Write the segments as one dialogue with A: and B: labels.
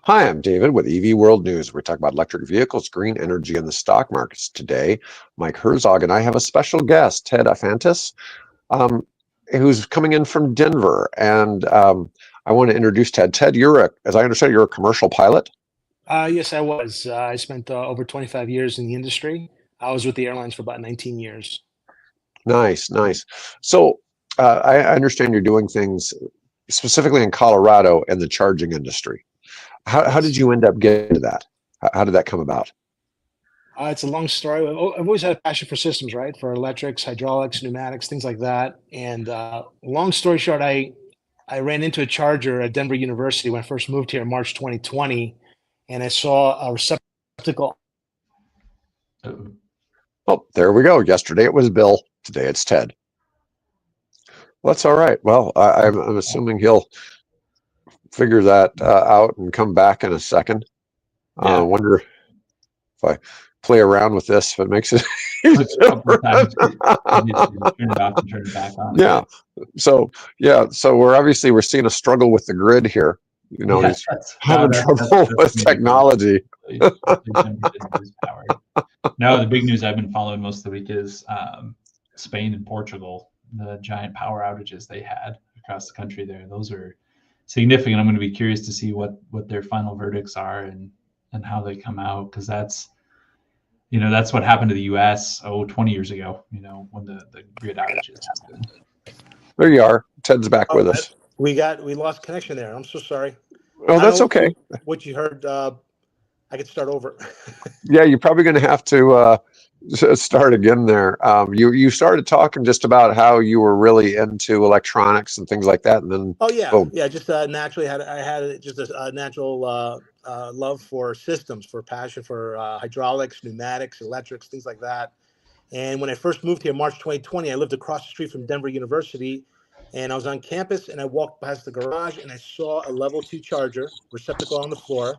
A: Hi, I'm David with EV World News. We talk about electric vehicles, green energy, and the stock markets today. Mike Herzog and I have a special guest, Ted Ifantis, um, who's coming in from Denver. And I want to introduce Ted. Ted, as I understand, you're a commercial pilot.
B: Yes, I was. I spent over 25 years in the industry. I was with the airlines for about 19 years.
A: Nice, nice. So I understand you're doing things specifically in Colorado and the charging industry. How did
B: Yes.
A: you end up getting to that? How did that come about?
B: It's a long story. I've always had a passion for systems, right? For electrics, hydraulics, pneumatics, things like that. And long story short, I ran into a charger at Denver University when I first moved here in March 2020, and I saw a receptacle.
A: Oh, there we go. Yesterday it was Bill. Today it's Ted. Well, that's all right. Well, I'm assuming he'll figure that out and come back in a second.
C: Yeah.
A: Wonder if I play around with this, if it makes it
C: A couple of times, turn it off and turn it back on.
A: Yeah. So we're seeing a struggle with the grid here. You know, he's having trouble with technology.
C: No, the big news I've been following most of the week is Spain and Portugal, the giant power outages they had across the country there. Those are significant. I'm going to be curious to see what their final verdicts are and how they come out, because that's what happened to the US 20 years ago, when the grid outages happened.
A: There you are. Ted's back with us.
B: We lost connection there. I'm so sorry.
A: Oh, that's okay.
B: What you heard, I could start over.
A: Yeah, you're probably going to have to start again there. You started talking just about how you were really into electronics and things like that, and then
B: just naturally I had just a natural love for systems, for passion for hydraulics, pneumatics, electrics, things like that. And when I first moved here, March 2020, I lived across the street from Denver University, and I was on campus, and I walked past the garage, and I saw a level 2 charger receptacle on the floor.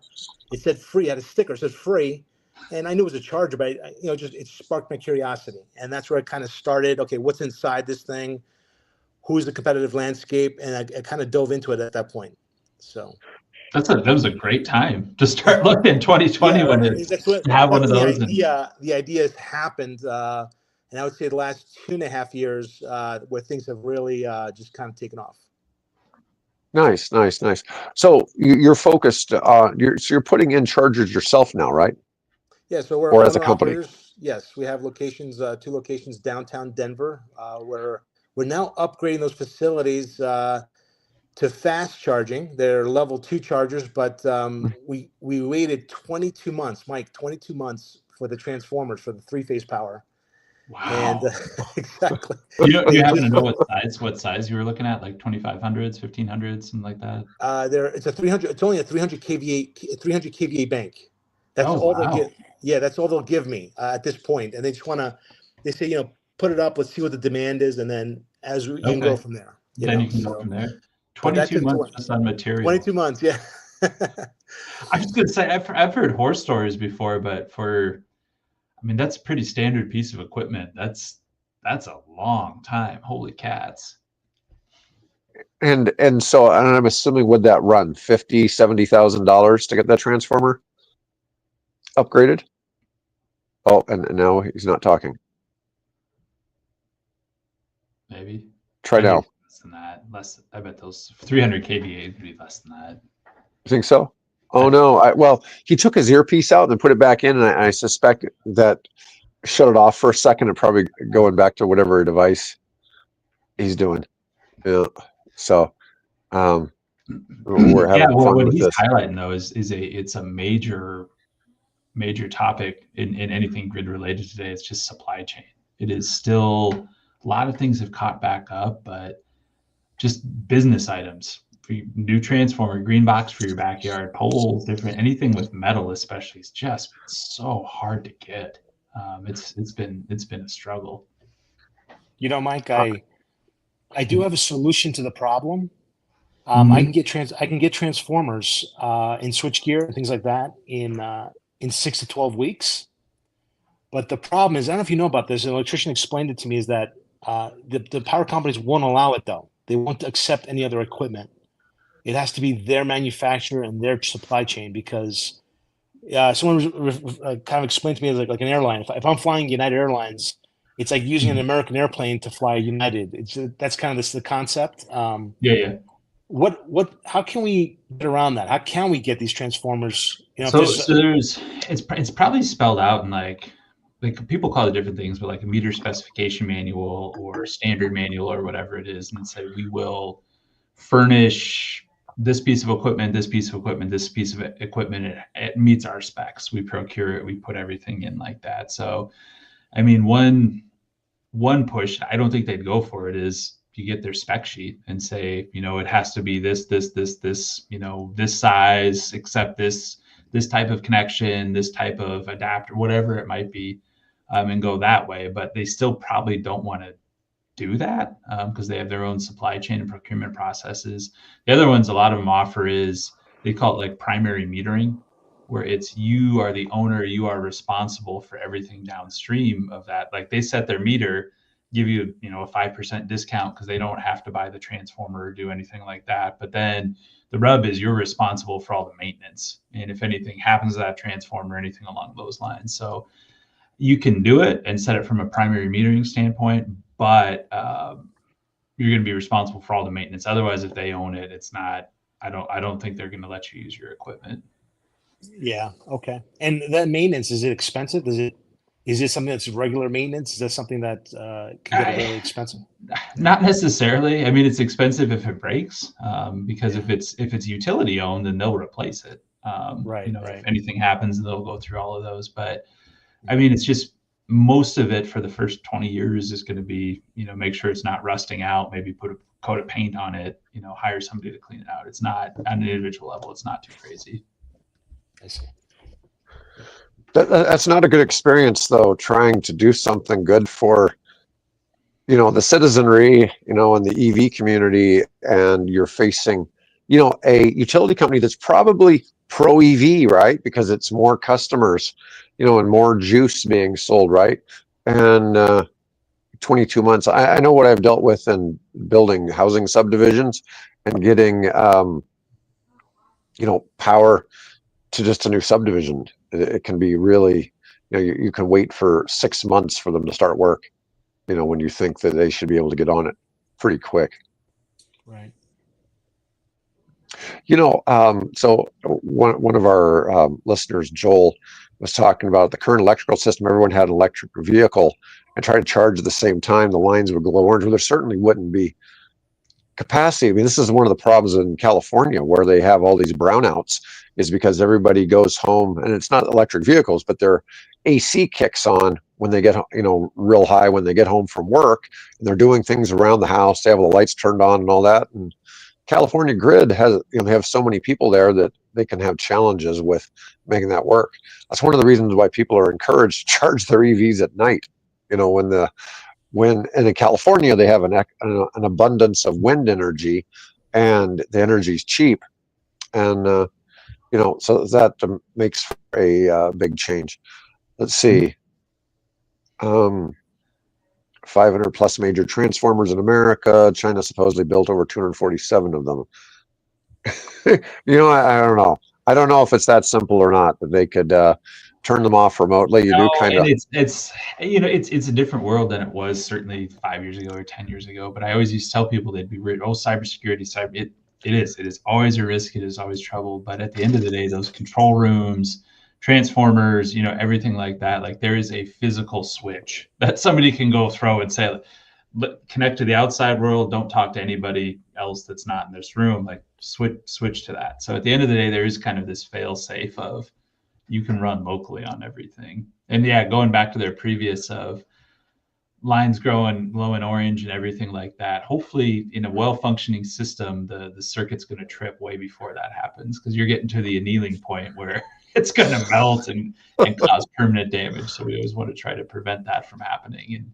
B: It said free, it had a sticker, it said free. And I knew it was a charger, but it sparked my curiosity. And that's where I kind of started. Okay, what's inside this thing? Who's the competitive landscape? And I kind of dove into it at that point. So
C: that was a great time to start looking in 2020 when to have one of those.
B: The ideas happened, and I would say the last 2.5 years where things have really just kind of taken off.
A: Nice. So you're focused on you're putting in chargers yourself now, right?
B: Yeah, so we're
A: as a company.
B: Operators. Yes, we have locations, 2 locations downtown Denver, where we're now upgrading those facilities to fast charging. They're level 2 chargers, but we waited 22 months, Mike, 22 months for the transformers for the 3-phase power.
C: Wow.
B: And exactly.
C: You happen to know what size you were looking at, like 2500s, 1500s, something like that?
B: It's a 300. It's only a 300 kVA bank. That's all
C: wow.
B: they give. Yeah, that's all they'll give me at this point. And they just want to. They say, put it up. Let's see what the demand is, and then you can go from there.
C: You can go from there. 22 months just on material.
B: 22 months, yeah.
C: I was going to say I've heard horror stories before, but that's a pretty standard piece of equipment. That's a long time. Holy cats.
A: And so I'm assuming, would that run $50,000-$70,000 to get that transformer upgraded? Oh, and now he's not talking.
C: Maybe.
A: Try now.
C: Less than that. I bet those 300 kVA would be less than that.
A: You think so? Oh no! He took his earpiece out and then put it back in, and I suspect that shut it off for a second and probably going back to whatever device he's doing. Yeah. So we're having fun
C: what
A: with
C: he's
A: this.
C: Highlighting though it's a major topic in anything grid related today. It's just supply chain. It is still a lot of things have caught back up, but just business items. New transformer, green box for your backyard, poles, anything with metal especially is just so hard to get. It's been a struggle.
B: Mike, I do have a solution to the problem. I can get transformers in switchgear and things like that in 6 to 12 weeks. But the problem is, I don't know if you know about this, an electrician explained it to me, is that the power companies won't allow it though. They won't accept any other equipment. it has to be their manufacturer and their supply chain, because someone kind of explained to me like an airline. If I'm flying United Airlines, it's like using an American airplane to fly United. That's kind of the concept.
C: Yeah.
B: How can we get around that? How can we get these transformers?
C: So it's probably spelled out in like people call it different things, but like a meter specification manual or standard manual or whatever it is, and it said we will furnish this piece of equipment, this piece of equipment, this piece of equipment. It meets our specs. We procure it. We put everything in like that. So, I mean, one push, I don't think they'd go for it, is you get their spec sheet and say, it has to be this, this size, except this type of connection, this type of adapter, whatever it might be, and go that way. But they still probably don't want to do that because they have their own supply chain and procurement processes. The other ones, a lot of them offer is, they call it like primary metering, where it's you are the owner, you are responsible for everything downstream of that. Like they set their meter, give you, a 5% discount because they don't have to buy the transformer or do anything like that. But then the rub is you're responsible for all the maintenance. And if anything happens to that transformer or anything along those lines. So you can do it and set it from a primary metering standpoint, but you're going to be responsible for all the maintenance. Otherwise, if they own it, it's not, I don't think they're going to let you use your equipment.
B: Yeah. Okay. And that maintenance, is it expensive? Is it something that's regular maintenance? Is that something that can get really expensive?
C: Not necessarily. I mean, it's expensive if it breaks, because if it's utility owned, then they'll replace it.
B: Right.
C: If anything happens, they'll go through all of those. But I mean, it's just, most of it for the first 20 years is going to be, make sure it's not rusting out, maybe put a coat of paint on it, hire somebody to clean it out. It's not, on an individual level, it's not too crazy.
B: I see.
A: That's not a good experience, though, trying to do something good for, the citizenry, and the EV community, and you're facing, a utility company that's probably pro EV, right? Because it's more customers, and more juice being sold, right? And 22 months, I know what I've dealt with in building housing subdivisions and getting, power to just a new subdivision. It can be really, you can wait for 6 months for them to start work, when you think that they should be able to get on it pretty quick.
B: Right.
A: So one of our listeners, Joel, was talking about the current electrical system. Everyone had an electric vehicle and tried to charge at the same time. The lines would glow orange. Well, there certainly wouldn't be capacity. I mean, this is one of the problems in California where they have all these brownouts, is because everybody goes home, and it's not electric vehicles, but their AC kicks on when they get, real high when they get home from work, and they're doing things around the house. They have the lights turned on and all that. And California grid has, they have so many people there that they can have challenges with making that work. That's one of the reasons why people are encouraged to charge their EVs at night. And in California, they have an abundance of wind energy, and the energy is cheap. And, so that makes for a big change. Let's see. 500 plus major transformers in America. China supposedly built over 247 of them. I don't know. I don't know if it's that simple or not, that they could turn them off remotely. You do kind of.
C: It's a different world than it was certainly 5 years ago or 10 years ago. But I always used to tell people they'd be worried. Oh, cybersecurity, it is always a risk. It is always trouble. But at the end of the day, those control rooms, transformers, everything like that, like there is a physical switch that somebody can go throw and say, connect to the outside world, don't talk to anybody else that's not in this room, like switch to that. So at the end of the day, there is kind of this fail safe of, you can run locally on everything. And yeah, going back to their previous of lines glowing orange and everything like that, hopefully in a well-functioning system, the circuit's going to trip way before that happens, because you're getting to the annealing point where it's going to melt and cause permanent damage. So we always want to try to prevent that from happening. And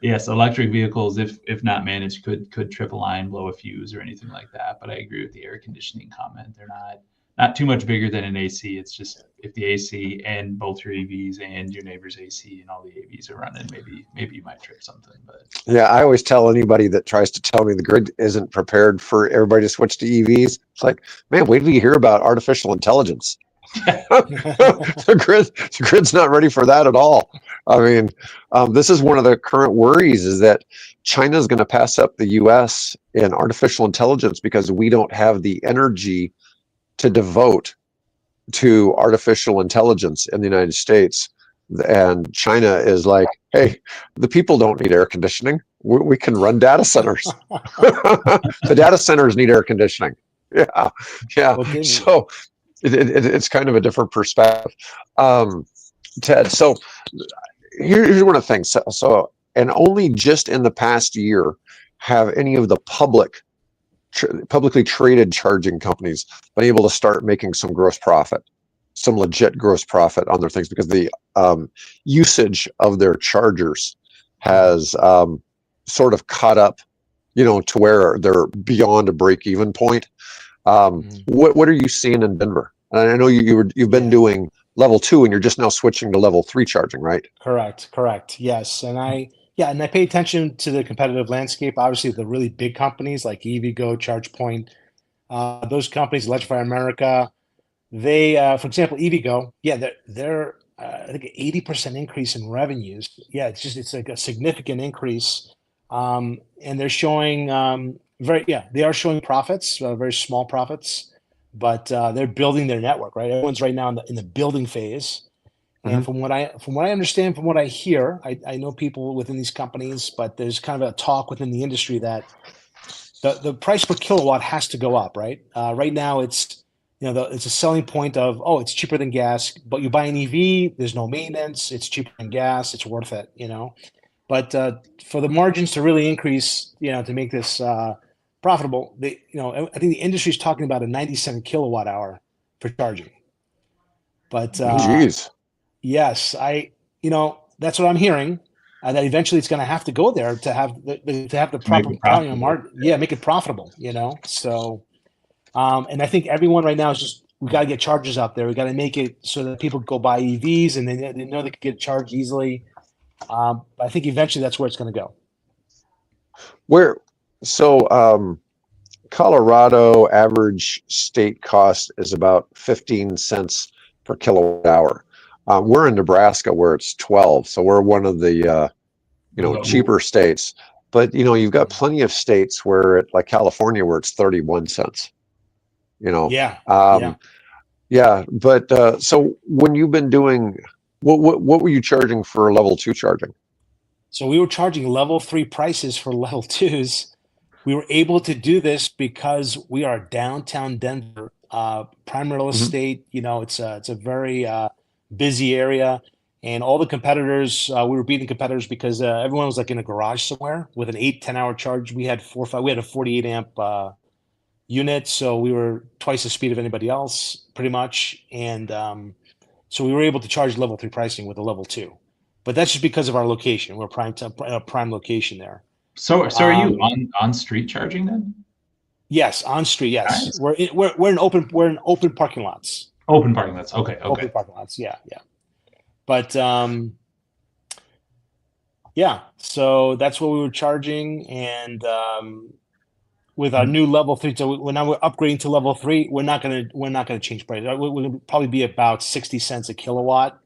C: yes, electric vehicles, if not managed, could trip a line, blow a fuse or anything like that. But I agree with the air conditioning comment. They're not not too much bigger than an AC. It's just if the AC and both your EVs and your neighbor's AC and all the AVs are running, maybe you might trip something. But
A: yeah, I always tell anybody that tries to tell me the grid isn't prepared for everybody to switch to EVs. It's like, man, wait till you hear about artificial intelligence. The grid's not ready for that at all. I mean, this is one of the current worries is that China is going to pass up the U.S. in artificial intelligence because we don't have the energy to devote to artificial intelligence in the United States. And China is like, hey, the people don't need air conditioning. We can run data centers. The data centers need air conditioning. Yeah, yeah.
B: Okay.
A: So it's kind of a different perspective. Ted, so here's one of the things. So, and only just in the past year have any of the publicly traded charging companies been able to start making some gross profit, some legit gross profit on their things, because the usage of their chargers has sort of caught up, to where they're beyond a break-even point. What are you seeing in Denver? And I know you've been doing level 2, and you're just now switching to level 3 charging, right?
B: Correct. Yes, and I pay attention to the competitive landscape. Obviously, the really big companies like EVgo, ChargePoint, those companies, Electrify America, they, for example, EVgo, they're I think 80% increase in revenues. Yeah, it's like a significant increase, and they're showing they are showing profits, very small profits, but they're building their network, right? Everyone's right now in the building phase. And from what I understand, from what I hear, I know people within these companies, but there's kind of a talk within the industry that the price per kilowatt has to go up, right? Right now, it's it's a selling point of, it's cheaper than gas, but you buy an EV, there's no maintenance, it's cheaper than gas, it's worth it, But for the margins to really increase, to make this profitable, I think the industry is talking about a 90-cent kilowatt hour for charging. But
A: Jeez.
B: yes, that's what I'm hearing. That eventually it's going to have to go there to have the proper value on margin. Yeah, make it profitable. So, and I think everyone right now is we got to get chargers out there. We got to make it so that people go buy EVs and they know they can get charged easily. I think eventually that's where it's going to go.
A: Colorado average state cost is about 15 cents per kilowatt hour. We're in Nebraska where it's 12, so we're one of the cheaper states. But you've got plenty of states where like California where it's 31 cents.
B: Yeah.
A: But so when you've been doing, what were you charging for level 2 charging?
B: So we were charging level 3 prices for level 2s. We were able to do this because we are downtown Denver, prime real estate. It's a very busy area, and all the competitors, we were beating competitors because everyone was like in a garage somewhere with an 8-10 hour charge. We had we had a 48 amp unit, so we were twice the speed of anybody else, pretty much. And so we were able to charge level 3 pricing with a level 2, but that's just because of our location. We're prime location there.
C: So are you on street charging then?
B: Yes, on street. Yes,
C: nice.
B: We're in open parking lots.
C: Open parking lots. Okay.
B: Open parking lots. Yeah. But so that's what we were charging, and with our new level 3, so when we're upgrading to level 3, we're not gonna change price. We'll probably be about 60 cents a kilowatt.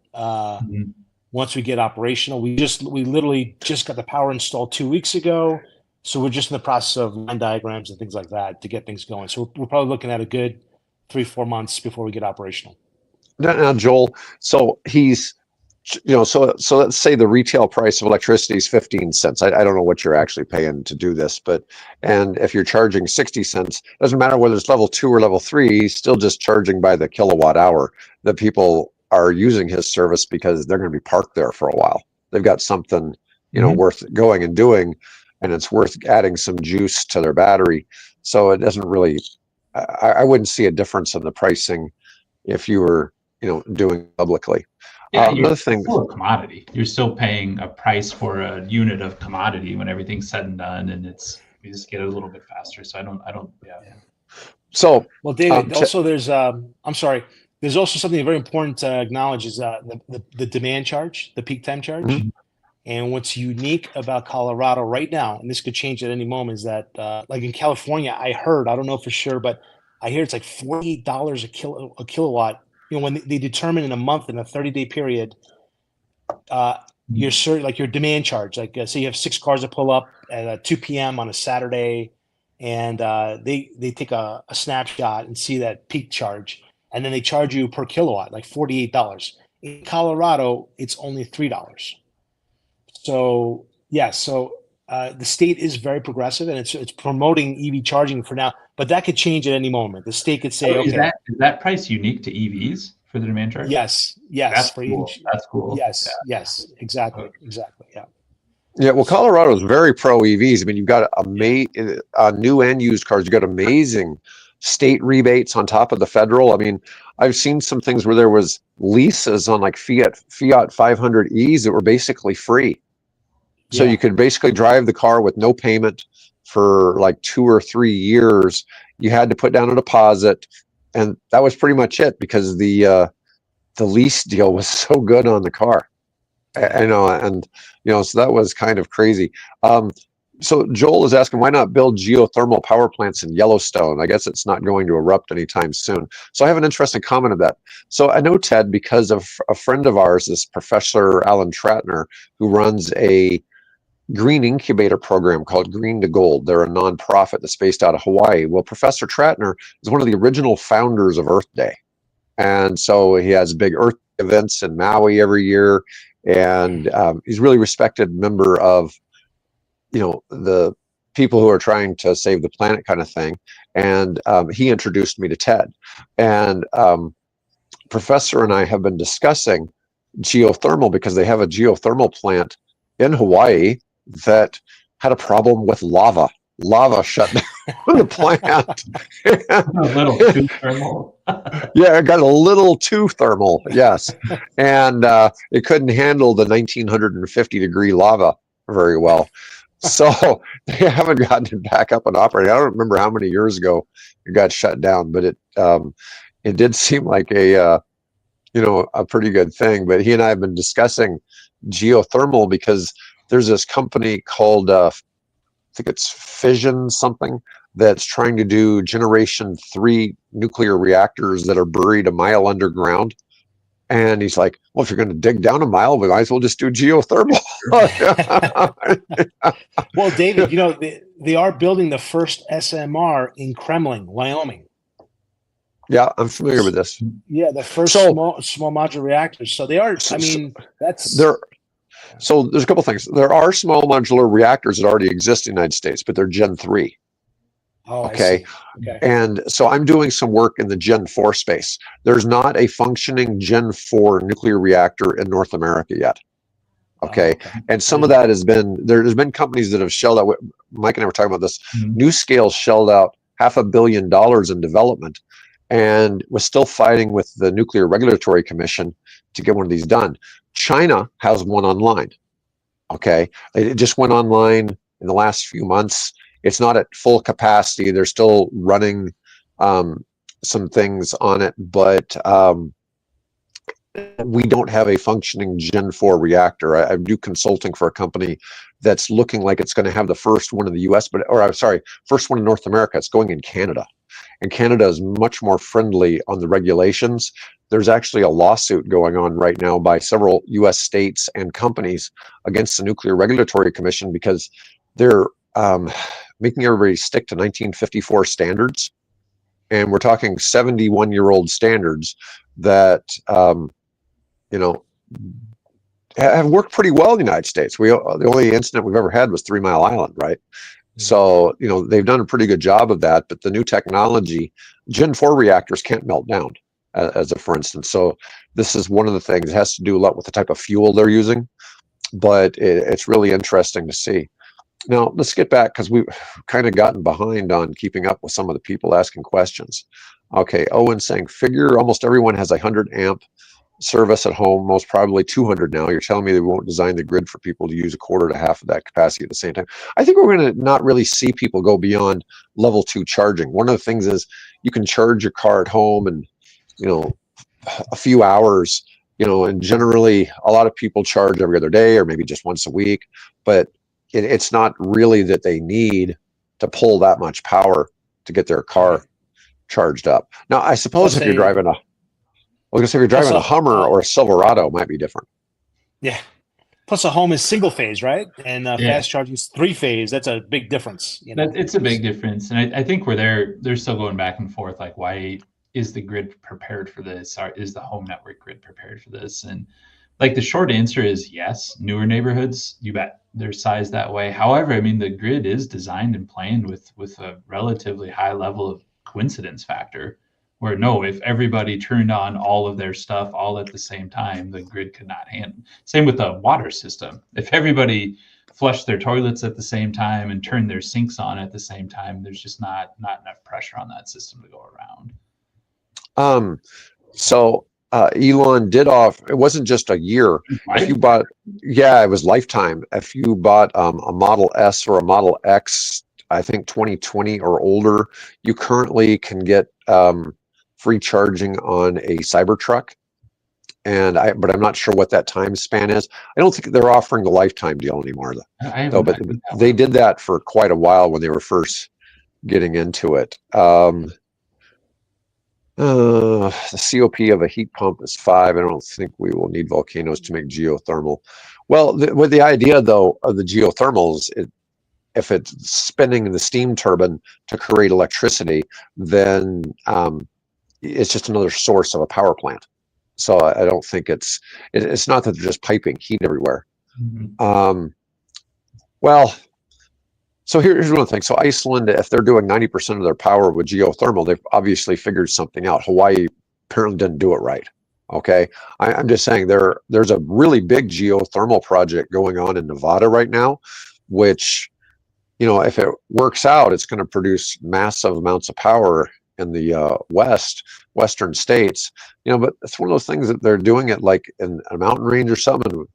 B: Once we get operational, we literally just got the power installed 2 weeks ago. So we're just in the process of line diagrams and things like that to get things going. So we're probably looking at a good 3-4 months before we get operational.
A: Now, Joel, so he's, so let's say the retail price of electricity is 15 cents. I don't know what you're actually paying to do this, and if you're charging 60 cents, it doesn't matter whether it's level 2 or level 3, he's still just charging by the kilowatt hour. The people are using his service because they're going to be parked there for a while. They've got something, worth going and doing, and it's worth adding some juice to their battery. So it doesn't really, I wouldn't see a difference in the pricing if you were, doing publicly.
C: Yeah,
A: another thing,
C: still a commodity. You're still paying a price for a unit of commodity when everything's said and done, and you just get it a little bit faster. So I don't.
A: So,
D: Well, David, also there's I'm sorry. There's also something very important to acknowledge is the demand charge, the peak time charge.
A: Mhm.
D: And what's unique about Colorado right now, and this could change at any moment, is that like in California, I don't know for sure, but I hear it's like $48 a kilowatt. You know, when they determine in a month, in a 30-day period, your demand charge. Like say you have 6 cars that pull up at 2 p.m. on a Saturday, and they take a snapshot and see that peak charge, and then they charge you per kilowatt, like $48. In Colorado, it's only $3. So yeah, the state is very progressive, and it's promoting EV charging for now, but that could change at any moment. The state could say,
C: Is
D: okay,
C: that price unique to EVs for the demand charge?
D: yes,
C: That's
D: for
C: cool. That's cool.
D: yes, exactly, yeah.
A: yeah, well, Colorado is very pro EVs. I mean, you've got new and used cars. You've got amazing state rebates on top of the federal. I mean, I've seen some things where there was leases on like Fiat 500Es that were basically free. So you could basically drive the car with no payment for like 2 or 3 years. You had to put down a deposit, and that was pretty much it because the lease deal was so good on the car. So that was kind of crazy. So Joel is asking, why not build geothermal power plants in Yellowstone? I guess it's not going to erupt anytime soon. So I have an interesting comment of that. So I know Ted because of a friend of ours, this Professor Alan Tratner, who runs a green incubator program called Green to Gold. They're a nonprofit that's based out of Hawaii. Well, Professor Tratner is one of the original founders of Earth Day. And so he has big Earth events in Maui every year. And he's a really respected member of, the people who are trying to save the planet kind of thing. And he introduced me to Ted. And Professor and I have been discussing geothermal because they have a geothermal plant in Hawaii that had a problem with lava. Lava shut down the plant.
C: A little too thermal.
A: Yeah, it got a little too thermal, yes. And it couldn't handle the 1950-degree lava very well. So they haven't gotten it back up and operating. I don't remember how many years ago it got shut down, but it did seem like a pretty good thing. But he and I have been discussing geothermal because there's this company called I think it's Fission something that's trying to do Generation 3 nuclear reactors that are buried a mile underground. And he's like, well, if you're going to dig down a mile, we might as well just do geothermal.
D: Well, David, they are building the first SMR in Kremling, Wyoming.
A: Yeah, I'm familiar with this.
D: Yeah, the first small modular reactors. So they are.
A: So there's a couple things. There are small modular reactors that already exist in the United States, but they're Gen 3.
D: Oh,
A: okay. And so I'm doing some work in the Gen 4 space. There's not a functioning Gen 4 nuclear reactor in North America yet. Okay. And some of that has been, there's been companies that have shelled out, Mike and I were talking about this, NuScale shelled out $500 million in development and was still fighting with the Nuclear Regulatory Commission to get one of these done. China has one online. Okay. It just went online in the last few months. It's not at full capacity. They're still running some things on it, but we don't have a functioning Gen 4 reactor. I do consulting for a company that's looking like it's going to have the first one in the US, first one in North America. It's going in Canada. And Canada is much more friendly on the regulations. There's actually a lawsuit going on right now by several US states and companies against the Nuclear Regulatory Commission because they're making everybody stick to 1954 standards. And we're talking 71-year-old standards that, have worked pretty well in the United States. The only incident we've ever had was 3 Mile Island, right? So, they've done a pretty good job of that, but the new technology, Gen 4 reactors can't melt down, for instance. So this is one of the things. It has to do a lot with the type of fuel they're using, but it's really interesting to see. Now, let's get back because we've kind of gotten behind on keeping up with some of the people asking questions. Okay, Owen saying, figure almost everyone has a 100 amp service at home, most probably 200 now. You're telling me they won't design the grid for people to use a quarter to half of that capacity at the same time. I think we're going to not really see people go beyond level 2 charging. One of the things is you can charge your car at home and, a few hours, and generally a lot of people charge every other day or maybe just once a week, but it's not really that they need to pull that much power to get their car charged up. Now, I suppose if you're driving a Hummer or a Silverado, it might be different.
D: Yeah. Plus, a home is single phase, right? And fast charging is 3-phase. That's a big difference.
C: It's a big difference, and I think they're still going back and forth. Like, why is the grid prepared for this? Or is the home network grid prepared for this? And like the short answer is yes. Newer neighborhoods, you bet, they're sized that way. However, I mean, the grid is designed and planned with a relatively high level of coincidence factor. Where if everybody turned on all of their stuff all at the same time, the grid could not handle. Same with the water system. If everybody flushed their toilets at the same time and turned their sinks on at the same time, there's just not enough pressure on that system to go around.
A: So Elon did it wasn't just a year. If you bought, it was lifetime. If you bought a Model S or a Model X, I think 2020 or older, you currently can get free charging on a Cybertruck. But I'm not sure what that time span is. I don't think they're offering the lifetime deal anymore, though. But they did that for quite a while when they were first getting into it. The COP of a heat pump is 5. I don't think we will need volcanoes to make geothermal. Well, with the idea, though, of the geothermals, if it's spinning the steam turbine to create electricity, then it's just another source of a power plant. So I don't think it's not that they're just piping heat everywhere.
C: Mm-hmm.
A: So here's one thing. So Iceland, if they're doing 90% of their power with geothermal, they've obviously figured something out. Hawaii apparently didn't do it right. Okay, I'm just saying there's a really big geothermal project going on in Nevada right now, which, if it works out, it's going to produce massive amounts of power in the western states. But it's one of those things that they're doing it like in a mountain range or something.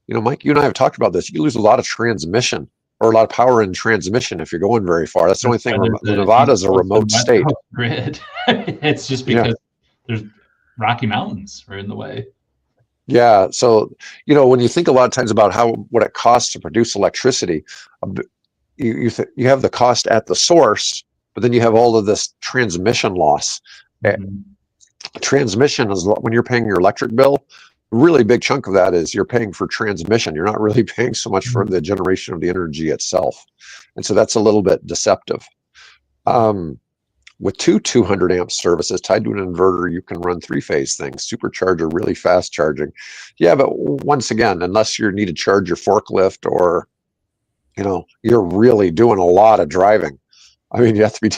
A: Mike, you and I have talked about this. You lose a lot of transmission or a lot of power in transmission if you're going very far. That's the only thing. Nevada's a remote state.
C: Grid. It's just because there's Rocky Mountains are in the way.
A: Yeah. So, when you think a lot of times about what it costs to produce electricity, you have the cost at the source, but then you have all of this transmission loss.
C: Mm-hmm.
A: Transmission is when you're paying your electric bill. A really big chunk of that is you're paying for transmission. You're not really paying so much for the generation of the energy itself. And so that's a little bit deceptive. With two 200 amp services tied to an inverter, you can run 3-phase things, supercharger, really fast charging. Yeah, but once again, unless you need to charge your forklift or, you're really doing a lot of driving. I mean, you have to be,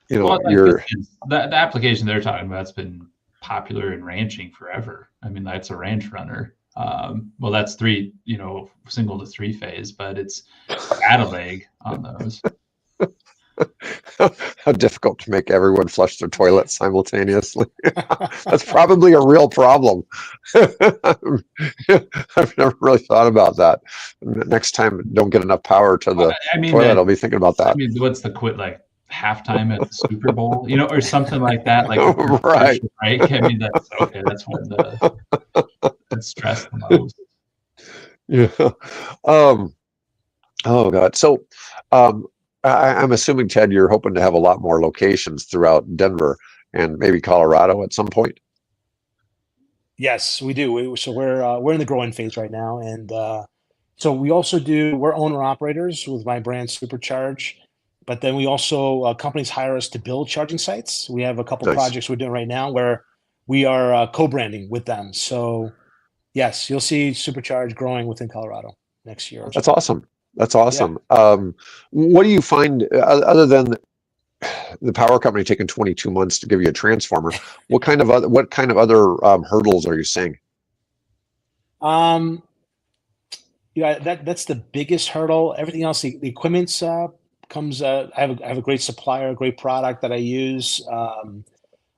C: the application they're talking about has been popular in ranching forever. I mean, that's a ranch runner. That's 3, single to 3-phase, but it's add a leg on those.
A: How difficult to make everyone flush their toilet simultaneously. That's probably a real problem. I've never really thought about that. Next time, don't get enough power to the toilet. I'll be thinking about that.
C: I mean, what's the halftime at the Super Bowl, or something like that? Like
A: right.
C: Break. I mean, that's okay. That's when that's stressed the most.
A: Yeah. Oh God. So, I'm assuming, Ted, you're hoping to have a lot more locations throughout Denver and maybe Colorado at some point.
D: Yes, we do. So we're in the growing phase right now, and so we're owner operators with my brand Supercharge, but then we also companies hire us to build charging sites. We have a couple projects we're doing right now where we are co-branding with them. So yes, you'll see Supercharge growing within Colorado next year.
A: That's awesome. That's awesome. Yeah. What do you find other than the power company taking 22 months to give you a transformer? What kind of other hurdles are you seeing?
D: That's the biggest hurdle. Everything else, the equipment's comes. I have a great supplier, a great product that I use.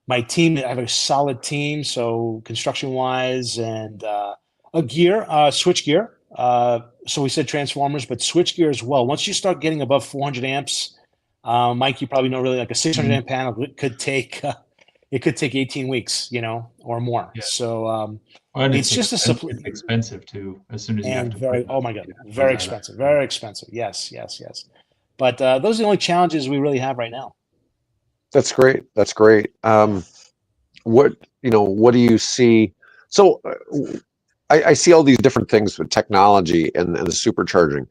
D: my team, I have a solid team. So construction wise and a gear, switch gear. So we said transformers, but switch gear as well. Once you start getting above 400 amps, Mike, you probably know really like a 600 amp panel could take 18 weeks, or more.
C: Yeah.
D: So
C: And
D: it's just
C: it's expensive too. As soon as you have to
D: very,
C: put
D: oh my God, very expensive, very expensive. Yes. But those are the only challenges we really have right now.
A: That's great. That's great. What do you see? So I see all these different things with technology and the supercharging.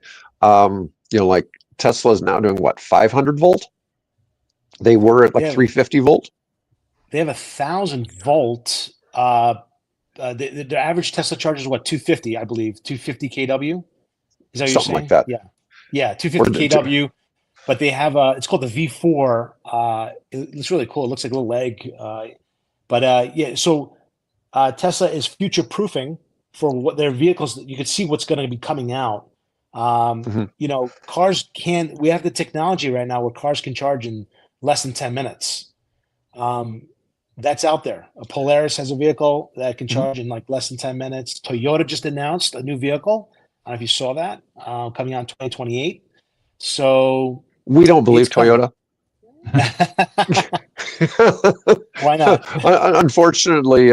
A: Like Tesla's now doing what, 500 volt? They were at like 350 volt.
D: They have 1,000 volt. The average Tesla charge is what, 250, I believe, 250 kW. Is that what you're saying?
A: Like that.
D: Yeah, 250 kW. But they have it's called the V4. It's really cool. It looks like a little leg. So Tesla is future proofing for what their vehicles. You can see what's going to be coming out. Cars can. We have the technology right now where cars can charge in less than 10 minutes. That's out there. A Polaris has a vehicle that can charge in like less than 10 minutes. Toyota just announced a new vehicle. I don't know if you saw that, coming out in 2028. So
A: we don't believe Toyota.
D: Why not?
A: Unfortunately,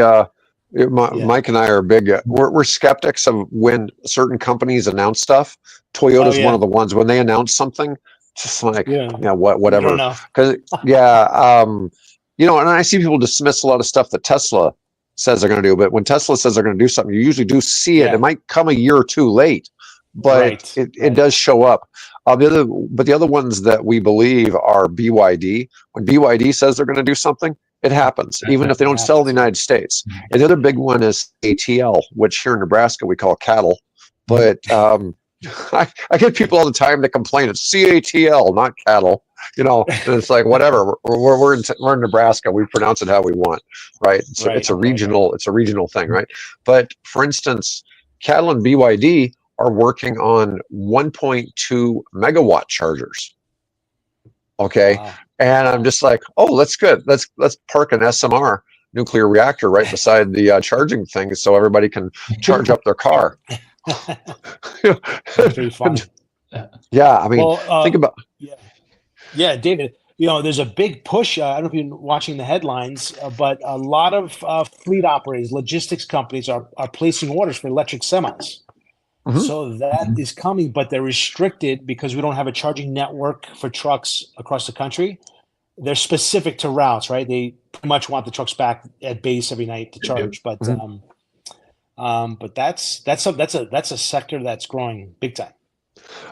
A: Mike and I are big. We're skeptics of when certain companies announce stuff. Toyota's one of the ones when they announce something, just like whatever. Because and I see people dismiss a lot of stuff that Tesla says they're going to do. But when Tesla says they're going to do something, you usually do see it. It might come a year or two late, but it does show up. The other ones that we believe are BYD. When BYD says they're going to do something, it happens, even if they don't sell in the United States. And the other big one is ATL, which here in Nebraska we call cattle. But I get people all the time that complain it's CATL, not cattle. And it's like whatever. We're in Nebraska. We pronounce it how we want, right? So it's a regional thing, right? But for instance, cattle and BYD are working on 1.2 megawatt chargers. Okay. Wow. And I'm just like, oh, that's good. Let's park an SMR nuclear reactor right beside the charging thing so everybody can charge up their car.
D: That's pretty fun.
A: Yeah. I mean, think about.
D: Yeah, David, there's a big push. I don't know if you've been watching the headlines, but a lot of fleet operators, logistics companies are placing orders for electric semis. So that is coming, but they're restricted because we don't have a charging network for trucks across the country. They're specific to routes, right? They pretty much want the trucks back at base every night to charge. But that's a sector that's growing big time.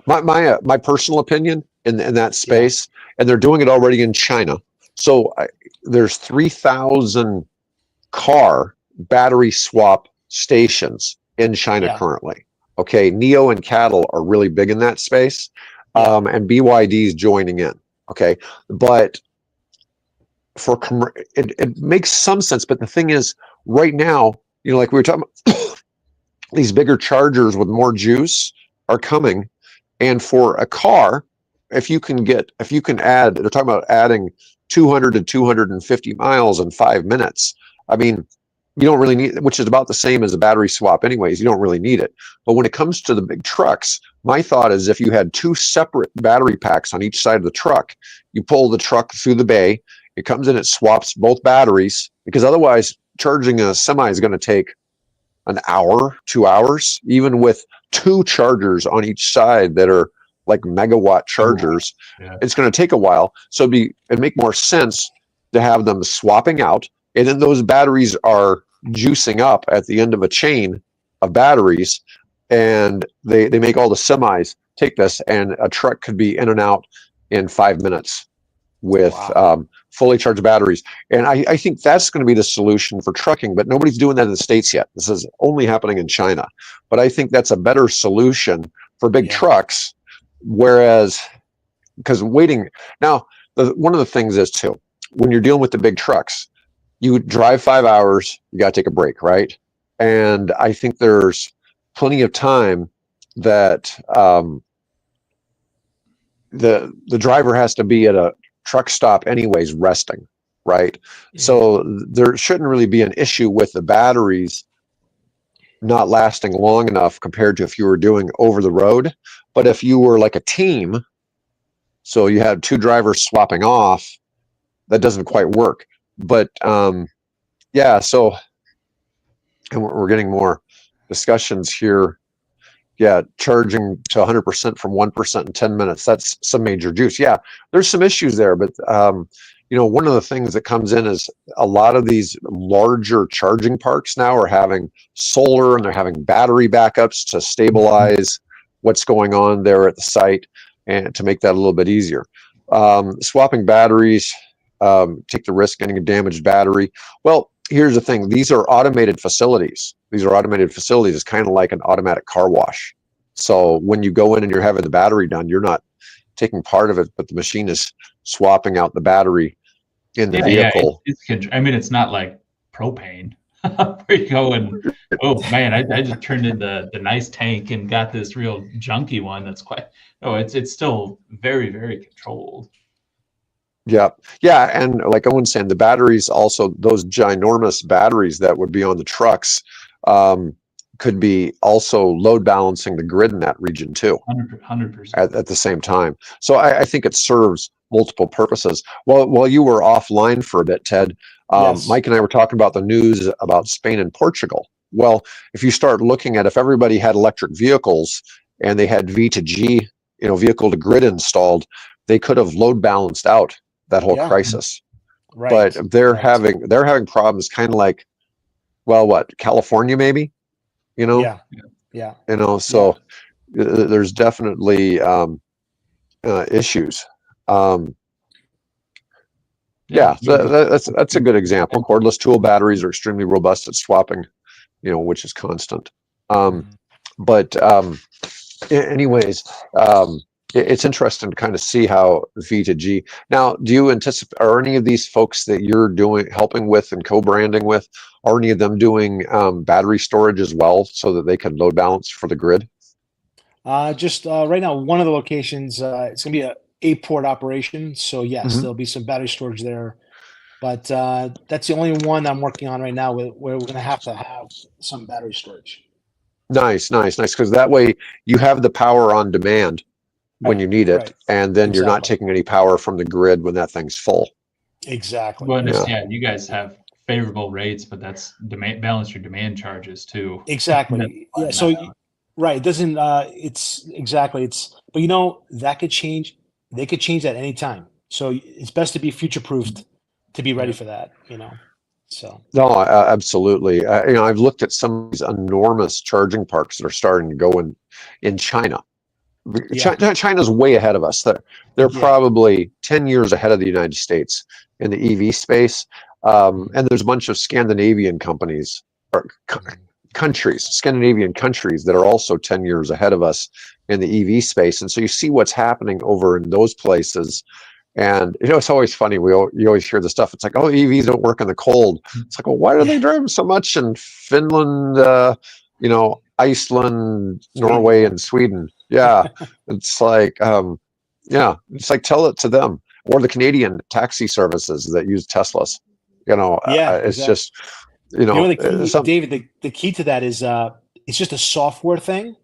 A: My personal opinion in that space, and they're doing it already in China. So there's 3,000 car battery swap stations in China currently. Okay, NIO and cattle are really big in that space, and BYD is joining in. Okay, but it makes some sense. But the thing is, right now, like we were talking about, these bigger chargers with more juice are coming, and for a car, if you can add, they're talking about adding 200 to 250 miles in 5 minutes. I mean, you don't really need, which is about the same as a battery swap anyways. You don't really need it. But when it comes to the big trucks, my thought is if you had two separate battery packs on each side of the truck, you pull the truck through the bay, it comes in, it swaps both batteries, because otherwise charging a semi is going to take an hour, 2 hours, even with two chargers on each side that are like megawatt chargers. It's going to take a while. So it'd make more sense to have them swapping out. And then those batteries are juicing up at the end of a chain of batteries, and they make all the semis take this, and a truck could be in and out in 5 minutes with fully charged batteries. And I think that's going to be the solution for trucking, but nobody's doing that in the States yet. This is only happening in China. But I think that's a better solution for big trucks, whereas, because waiting, now, one of the things is too, when you're dealing with the big trucks, you drive 5 hours, you got to take a break, right? And I think there's plenty of time that the driver has to be at a truck stop anyways, resting. right? So there shouldn't really be an issue with the batteries not lasting long enough compared to if you were doing over the road. But if you were like a team, so you had two drivers swapping off, that doesn't quite work. But yeah, so and we're getting more discussions here. Yeah, charging to 100% from 1% in 10 minutes. That's some major juice. Yeah, there's some issues there, but one of the things that comes in is a lot of these larger charging parks now are having solar and they're having battery backups to stabilize what's going on there at the site and to make that a little bit easier. Swapping batteries, take the risk getting a damaged battery. Well, here's the thing. These are automated facilities. It's kind of like an automatic car wash. So when you go in and you're having the battery done, you're not taking part of it, but the machine is swapping out the battery in the vehicle.
C: I mean, it's not like propane where you go and, oh man, I just turned in the nice tank and got this real junky one that's quite, it's still very, very controlled.
A: Yeah. And like I was saying, the batteries also, those ginormous batteries that would be on the trucks could be also load balancing the grid in that region too.
C: 100%.
A: At the same time. So I think it serves multiple purposes. While you were offline for a bit, Ted,
D: Yes.
A: Mike and I were talking about the news about Spain and Portugal. Well, if you start looking at if everybody had electric vehicles and they had V2G, vehicle to grid installed, they could have load balanced out that whole crisis.
D: Right.
A: But they're having problems kind of like, California maybe,
D: Yeah.
A: So there's definitely issues. That's a good example. Cordless tool batteries are extremely robust at swapping, which is constant. But anyways, it's interesting to kind of see how V2G. Now, do you anticipate, are any of these folks that you're helping with and co-branding with, are any of them doing battery storage as well so that they can load balance for the grid?
D: Just right now, one of the locations, it's going to be a 8-port operation. So yes, there'll be some battery storage there. But that's the only one I'm working on right now where we're going to have some battery storage. Nice.
A: Because that way you have the power on demand when you need it, and then you're not taking any power from the grid when that thing's full.
D: Exactly.
C: Well, you guys have favorable rates, but that's balance your demand charges too.
D: Exactly. Yeah. So it doesn't. It's exactly. But that could change. They could change that anytime. So it's best to be future proofed to be ready for that. So. No,
A: absolutely. I've looked at some of these enormous charging parks that are starting to go in China. China's way ahead of us. They're probably 10 years ahead of the United States in the EV space. And there's a bunch of Scandinavian countries that are also 10 years ahead of us in the EV space. And so you see what's happening over in those places. And it's always funny. You always hear the stuff. It's like, oh, EVs don't work in the cold. It's like, well, why do they drive so much in Finland, Iceland, Norway, and Sweden? Yeah, it's like, tell it to them, or the Canadian taxi services that use Teslas. It's just,
D: David, the key to that is it's just a software thing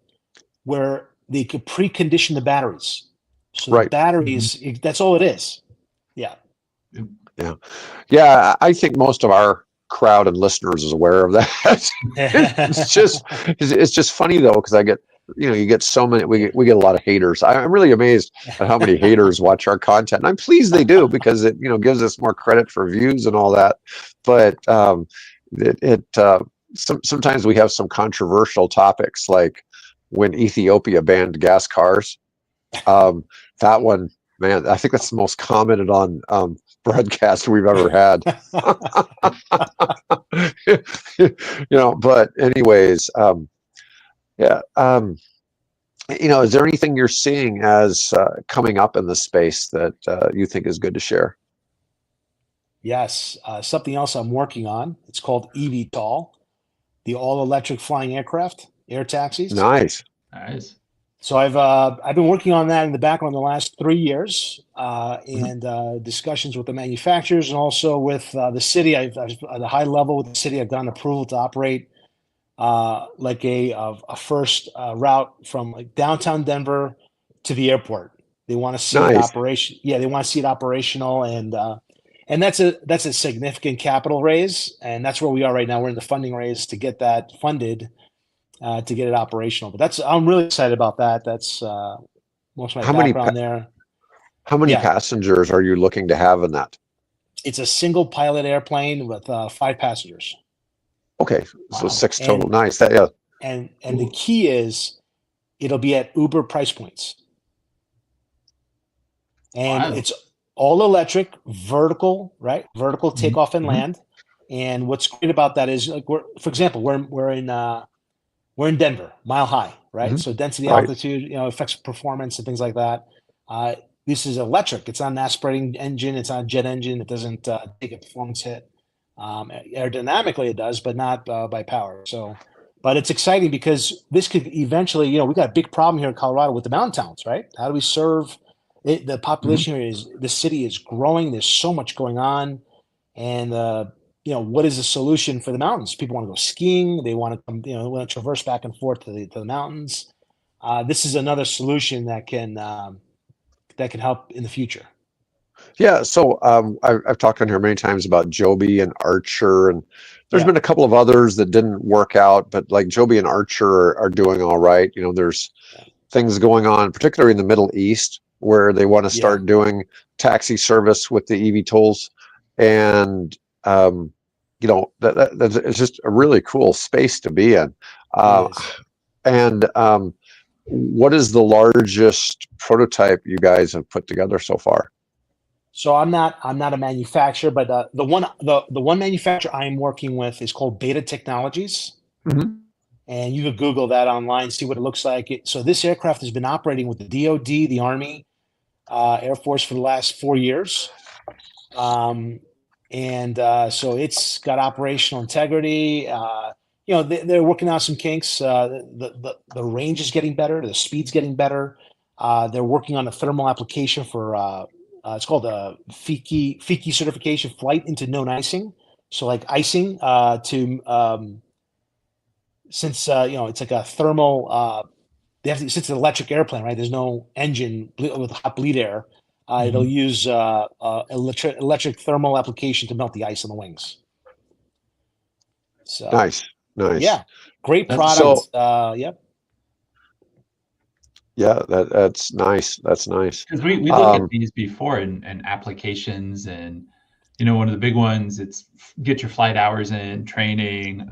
D: where they could precondition the batteries. So the batteries, that's all it is. Yeah.
A: Yeah. I think most of our crowd and listeners is aware of that. It's just funny though, because I get, you get so many, we get a lot of haters. I'm really amazed at how many haters watch our content. And I'm pleased they do, because it, gives us more credit for views and all that. But sometimes we have some controversial topics, like when Ethiopia banned gas cars. That one, man, I think that's the most commented on broadcast we've ever had. But anyways, is there anything you're seeing as coming up in the space that you think is good to share?
D: Yes. Something else I'm working on. It's called eVTOL, the all-electric flying aircraft, air taxis.
A: Nice.
D: So I've been working on that in the background the last 3 years, and discussions with the manufacturers and also with the city. I've at a high level with the city. I've gotten approval to operate like a first route from like downtown Denver to the airport. They want to see it
A: Nice.
D: operation. Yeah, they want to see it operational, and that's a significant capital raise, and that's where we are right now. We're in the funding raise to get that funded. To get it operational. But I'm really excited about that. That's most of my
A: How many
D: background there.
A: how many
D: Yeah,
A: passengers are you looking to have in that?
D: it's a single pilot airplane with 5 passengers.
A: Okay, so
C: Wow.
A: 6
D: And
A: total. Nice. That, yeah.
D: and the key is it'll be at Uber price points. And
C: Wow.
D: it's all electric, vertical, right? Vertical takeoff and
C: Mhm.
D: land. And what's great about that is like for example, we're in Denver, Mile High, right?
A: Mhm.
D: So density,
A: Right.
D: altitude, affects performance and things like that. This is electric. It's not an aspirating engine. It's not a jet engine. It doesn't take a performance hit. Aerodynamically, it does, but not by power. So, but it's exciting because this could eventually, we got a big problem here in Colorado with the mountain towns, right? How do we serve it? The population here the city is growing. There's so much going on, and what is the solution for the mountains? People want to go skiing. They want to come, they want to traverse back and forth to the mountains. This is another solution that can help in the future.
A: Yeah, so I've talked on here many times about Joby and Archer, and there's
D: Yeah.
A: been a couple of others that didn't work out, but like Joby and Archer are doing all right. There's things going on, particularly in the Middle East, where they want to start doing taxi service with the eVTOLs, and that's it's just a really cool space to be in.
D: It is.
A: And what is the largest prototype you guys have put together so far?
D: So I'm not a manufacturer, but the one manufacturer I'm working with is called Beta Technologies.
A: Mhm.
D: And you could Google that online, see what it looks like. So this aircraft has been operating with the DoD, the Army, Air Force for the last 4 years. So it's got operational integrity. They're working out some kinks. The range is getting better. The speed's getting better. They're working on a thermal application for it's called a FICI certification, flight into known icing. So like icing since it's like a thermal. Since it's an electric airplane, right? There's no engine with hot bleed air. It'll use electric thermal application to melt the ice on the wings. So
A: Nice.
D: yeah, great
C: That's
D: product.
A: so-
D: Yep.
A: Yeah, that's nice. That's nice.
C: Because we look at these before and applications, and one of the big ones, it's get your flight hours in, training,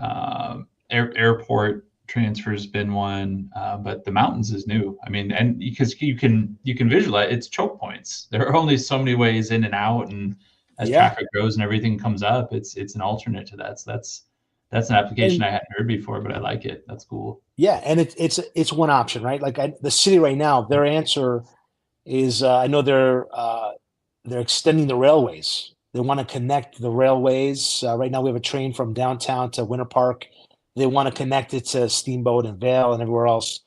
C: airport transfer's been one, but the mountains is new. I mean, and because you can visualize, it's choke points. There are only so many ways in and out, and as traffic grows and everything comes up, it's an alternate to that. So that's an application I hadn't heard before, but I like it. That's cool.
D: Yeah, and it's one option, right? Like the city right now, their answer is I know they're extending the railways. They want to connect the railways. Right now, we have a train from downtown to Winter Park. They want to connect it to Steamboat and Vail and everywhere else.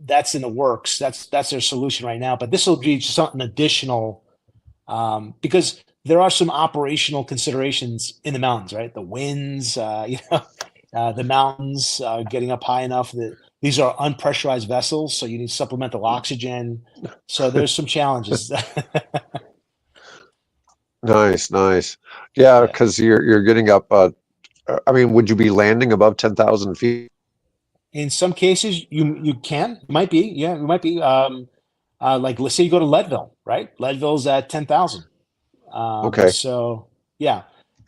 D: That's in the works. That's their solution right now. But this will be just something additional because there are some operational considerations in the mountains, right? The winds, the mountains getting up high enough that these are unpressurized vessels, so you need supplemental oxygen. So there's some challenges.
A: Nice. Yeah, because you're getting up. I mean, would you be landing above 10,000 feet?
D: In some cases, you can. It might be. Yeah, it might be. Like let's say you go to Leadville, right? Leadville's at 10,000.
A: Okay.
D: So yeah,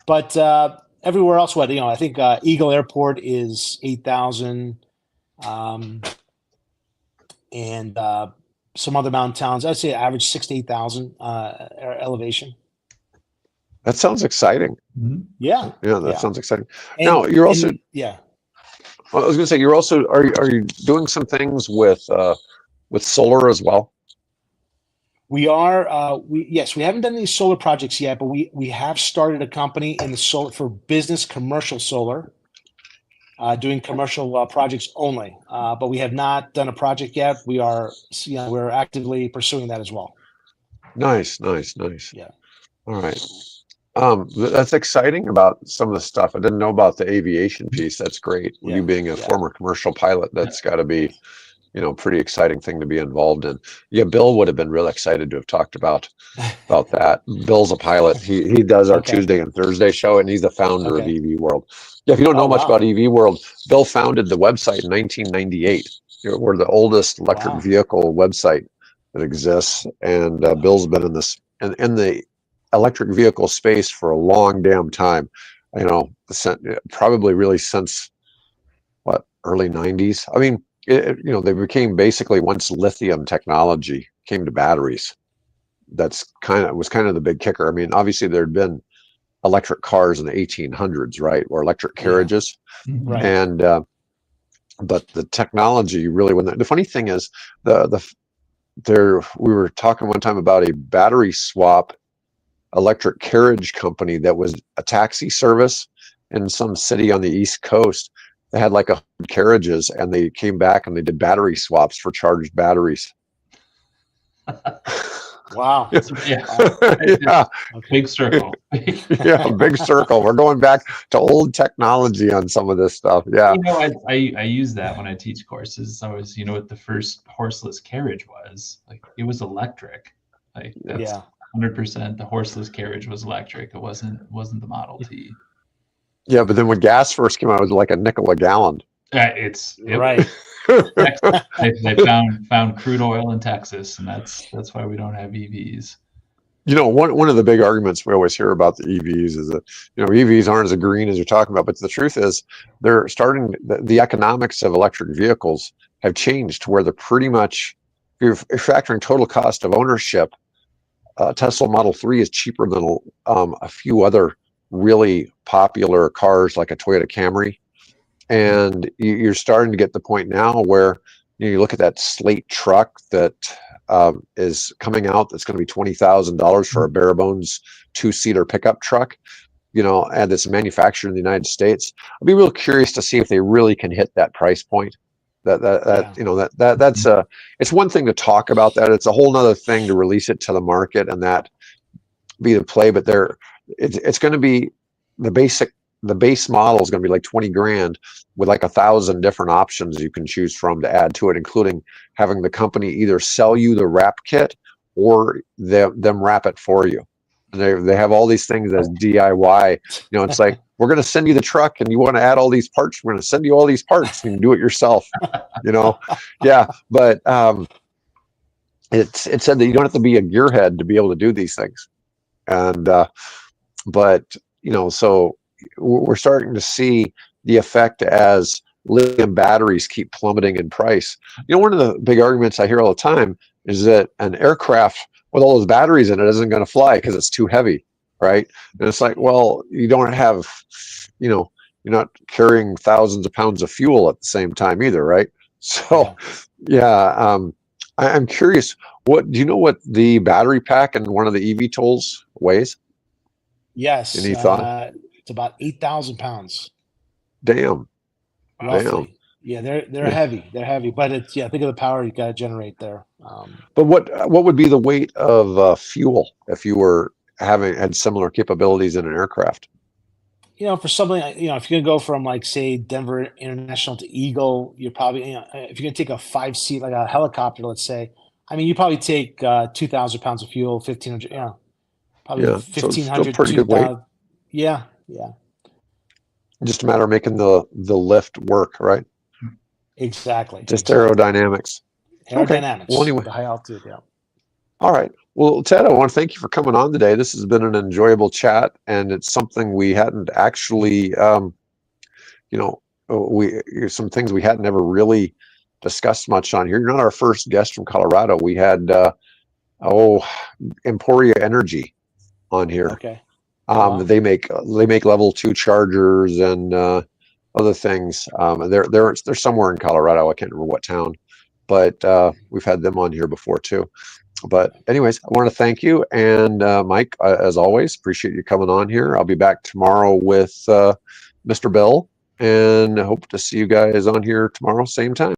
D: but everywhere else, I think Eagle Airport is 8,000, and some other mountain towns, I'd say average 6,000 to 8,000 elevation.
A: That sounds exciting.
C: Mm-hmm.
D: Yeah.
A: Yeah, that sounds exciting.
D: And,
A: now you're also
D: yeah.
A: I was going to say you're also are you doing some things with solar as well?
D: We are. We haven't done any solar projects yet, but we have started a company in the solar for business commercial solar. doing commercial projects only. But we have not done a project yet. We're actively pursuing that as well.
A: Nice.
D: Yeah.
A: All right. That's exciting about some of the stuff. I didn't know about the aviation piece. That's great.
D: Yeah,
A: You being a former commercial pilot, that's got to be, pretty exciting thing to be involved in. Yeah, Bill would have been real excited to have talked about that. Bill's a pilot. He does our
D: Okay.
A: Tuesday and Thursday show, and he's the founder of
D: Okay.
A: EV World. Yeah, if you don't know
D: Oh,
A: much
D: wow.
A: about EV World, Bill founded the website in 1998. We're the oldest electric
D: Wow.
A: vehicle website that exists, and Bill's been in this in the electric vehicle space for a long damn time. Probably really since what, early 90s. I mean, they became basically, once lithium technology came to batteries, was kind of the big kicker. I mean, obviously there'd been electric cars in the 1800s, right, or electric carriages,
D: Right.
A: and but the technology really, the funny thing is, we were talking one time about a battery swap electric carriage company that was a taxi service in some city on the East Coast. They had like 100 carriages, and they came back and they did battery swaps for charged batteries.
D: Wow.
A: Yeah.
C: Big circle.
A: Yeah, big circle. We're going back to old technology on some of this stuff. Yeah.
C: I use that when I teach courses. I was, what the first horseless carriage was? Like, it was electric. Like, that's 100%. The horseless carriage was electric. It wasn't the Model T.
A: Yeah, but then when gas first came out, it was like a nickel a gallon.
D: Right.
C: They found crude oil in Texas, and that's why we don't have EVs.
A: One of the big arguments we always hear about the EVs is that EVs aren't as green as you're talking about, but the truth is they're starting. The economics of electric vehicles have changed to where they're pretty much, if you're factoring total cost of ownership, Tesla Model 3 is cheaper than a few other really popular cars like a Toyota Camry. And you're starting to get the point now where you look at that slate truck that is coming out that's going to be $20,000 for a bare bones 2-seater pickup truck, and it's manufactured in the United States. I'd be real curious to see if they really can hit that price point. That's it's one thing to talk about that. It's a whole nother thing to release it to the market and that be the play. But it's going to be the base model is going to be like 20 grand with like 1,000 different options you can choose from to add to it, including having the company either sell you the wrap kit or them wrap it for you. And they have all these things as DIY. It's like, we're going to send you the truck and you want to add all these parts. We're going to send you all these parts. You can do it yourself. Yeah. But it said that you don't have to be a gearhead to be able to do these things. And so we're starting to see the effect as lithium batteries keep plummeting in price. One of the big arguments I hear all the time is that an aircraft with all those batteries in it isn't going to fly because it's too heavy, right? And it's like, well, you don't have, you're not carrying thousands of pounds of fuel at the same time either, right? So, I'm curious, do you know what the battery pack in one of the eVTOLs weighs?
D: Yes.
A: Any thought?
D: It's about 8,000 pounds.
A: Damn.
D: Roughly.
A: Damn.
D: Yeah, they're heavy. They're heavy, but it's think of the power you got to generate there.
A: But what would be the weight of fuel if you were had similar capabilities in an aircraft?
D: For something, if you're gonna go from like say Denver International to Eagle, you're probably if you're gonna take a 5-seat like a helicopter, let's say. I mean, you probably take 2,000 pounds of fuel, 1,500. Yeah, probably 1,500.
A: So pretty good weight.
D: Yeah.
A: Just a matter of making the lift work, right?
D: Exactly.
A: Aerodynamics.
D: Okay.
A: Well, anyway.
D: The high altitude, yeah.
A: All right. Well, Ted, I want to thank you for coming on today. This has been an enjoyable chat, and it's something we hadn't actually, some things we hadn't ever really discussed much on here. You're not our first guest from Colorado. We had, Emporia Energy on here.
D: Okay.
A: Wow. They make level 2 chargers and other things. They're somewhere in Colorado. I can't remember what town, but we've had them on here before too. But anyways, I want to thank you, and Mike, as always, appreciate you coming on here. I'll be back tomorrow with Mr. Bill, and hope to see you guys on here tomorrow, same time.